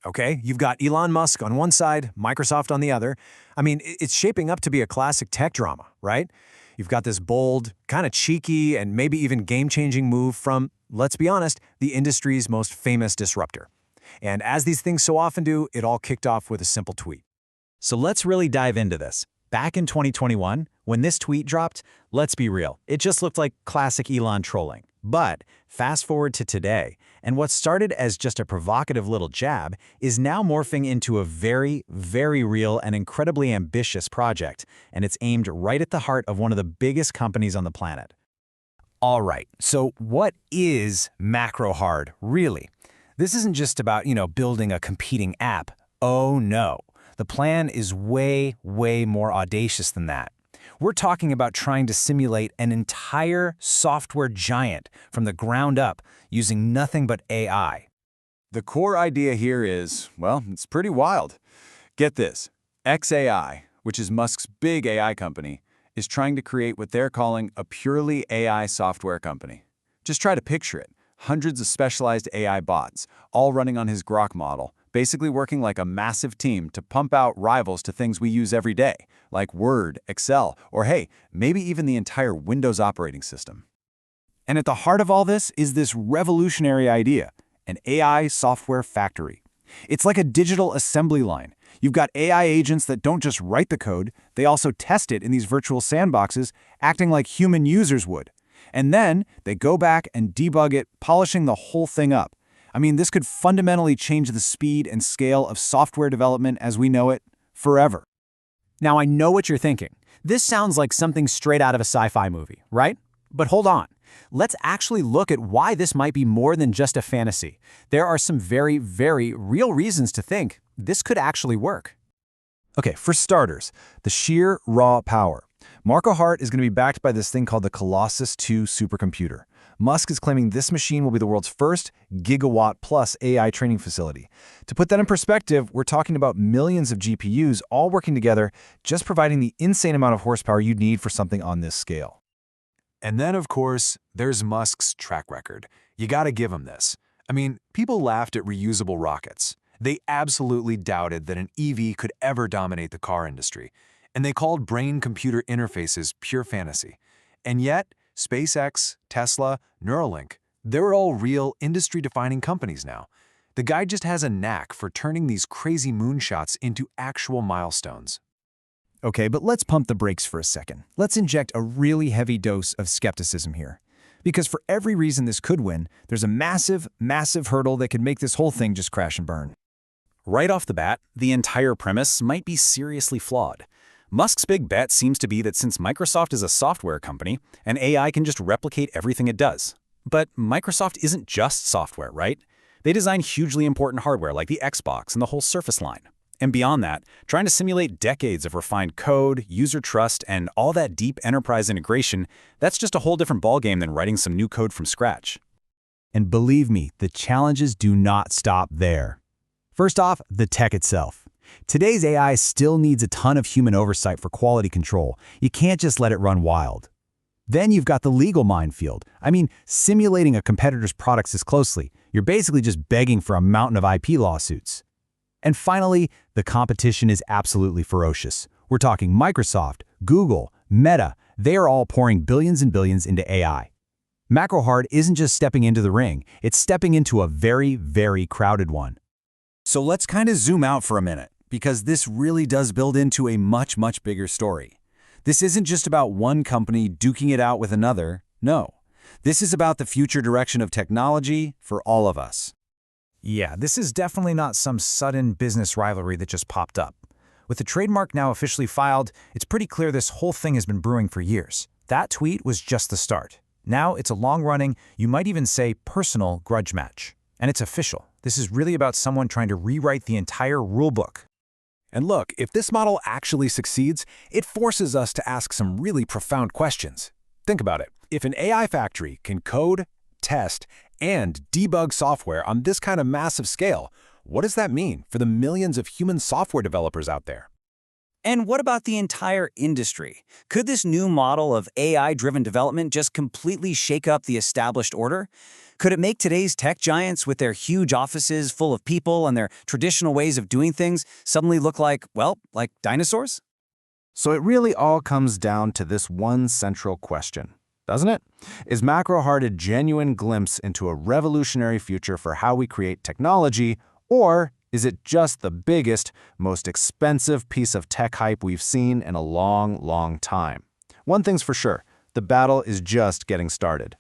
Okay, you've got Elon Musk on one side, Microsoft on the other. I mean, it's shaping up to be a classic tech drama, right? You've got this bold, kind of cheeky, and maybe even game-changing move from, let's be honest, the industry's most famous disruptor. And as these things so often do, it all kicked off with a simple tweet. So let's really dive into this. Back in 2021, when this tweet dropped, let's be real, it just looked like classic Elon trolling. But fast forward to today, and what started as just a provocative little jab is now morphing into a very, very real and incredibly ambitious project, and it's aimed right at the heart of one of the biggest companies on the planet. All right, so what is Macrohard, really? This isn't just about, building a competing app. Oh no, the plan is way, way more audacious than that. We're talking about trying to simulate an entire software giant from the ground up using nothing but AI. The core idea here is, well, it's pretty wild. Get this, xAI, which is Musk's big AI company, is trying to create what they're calling a purely AI software company. Just try to picture it. Hundreds of specialized AI bots, all running on his Grok model, basically working like a massive team to pump out rivals to things we use every day, like Word, Excel, or hey, maybe even the entire Windows operating system. And at the heart of all this is this revolutionary idea, an AI software factory. It's like a digital assembly line. You've got AI agents that don't just write the code, they also test it in these virtual sandboxes, acting like human users would. And then they go back and debug it, polishing the whole thing up. I mean, this could fundamentally change the speed and scale of software development as we know it forever. Now, I know what you're thinking. This sounds like something straight out of a sci-fi movie, right? But hold on. Let's actually look at why this might be more than just a fantasy. There are some very, very real reasons to think this could actually work. Okay, for starters, the sheer raw power. Macrohard is going to be backed by this thing called the Colossus 2 supercomputer. Musk is claiming this machine will be the world's first gigawatt-plus AI training facility. To put that in perspective, we're talking about millions of GPUs all working together, just providing the insane amount of horsepower you'd need for something on this scale. And then, of course, there's Musk's track record. You gotta give him this. I mean, people laughed at reusable rockets. They absolutely doubted that an EV could ever dominate the car industry. And they called brain-computer interfaces pure fantasy. And yet, SpaceX, Tesla, Neuralink, they're all real industry-defining companies now. The guy just has a knack for turning these crazy moonshots into actual milestones. Okay, but let's pump the brakes for a second. Let's inject a really heavy dose of skepticism here. Because for every reason this could win, there's a massive, massive hurdle that could make this whole thing just crash and burn. Right off the bat, the entire premise might be seriously flawed. Musk's big bet seems to be that since Microsoft is a software company, an AI can just replicate everything it does. But Microsoft isn't just software, right? They design hugely important hardware like the Xbox and the whole Surface line. And beyond that, trying to simulate decades of refined code, user trust, and all that deep enterprise integration, that's just a whole different ballgame than writing some new code from scratch. And believe me, the challenges do not stop there. First off, the tech itself. Today's AI still needs a ton of human oversight for quality control. You can't just let it run wild. Then you've got the legal minefield. I mean, simulating a competitor's products this closely, you're basically just begging for a mountain of IP lawsuits. And finally, the competition is absolutely ferocious. We're talking Microsoft, Google, Meta. They are all pouring billions and billions into AI. Macrohard isn't just stepping into the ring, it's stepping into a very, very crowded one. So let's kind of zoom out for a minute, because this really does build into a much, much bigger story. This isn't just about one company duking it out with another. No, this is about the future direction of technology for all of us. Yeah, this is definitely not some sudden business rivalry that just popped up. With the trademark now officially filed, it's pretty clear this whole thing has been brewing for years. That tweet was just the start. Now it's a long-running, you might even say personal grudge match. And it's official. This is really about someone trying to rewrite the entire rulebook. And look, if this model actually succeeds, it forces us to ask some really profound questions. Think about it. If an AI factory can code, test, and debug software on this kind of massive scale, what does that mean for the millions of human software developers out there? And what about the entire industry? Could this new model of AI-driven development just completely shake up the established order? Could it make today's tech giants with their huge offices full of people and their traditional ways of doing things suddenly look like, well, like dinosaurs? So it really all comes down to this one central question, doesn't it? Is Macrohard a genuine glimpse into a revolutionary future for how we create technology, or is it just the biggest, most expensive piece of tech hype we've seen in a long, long time? One thing's for sure, the battle is just getting started.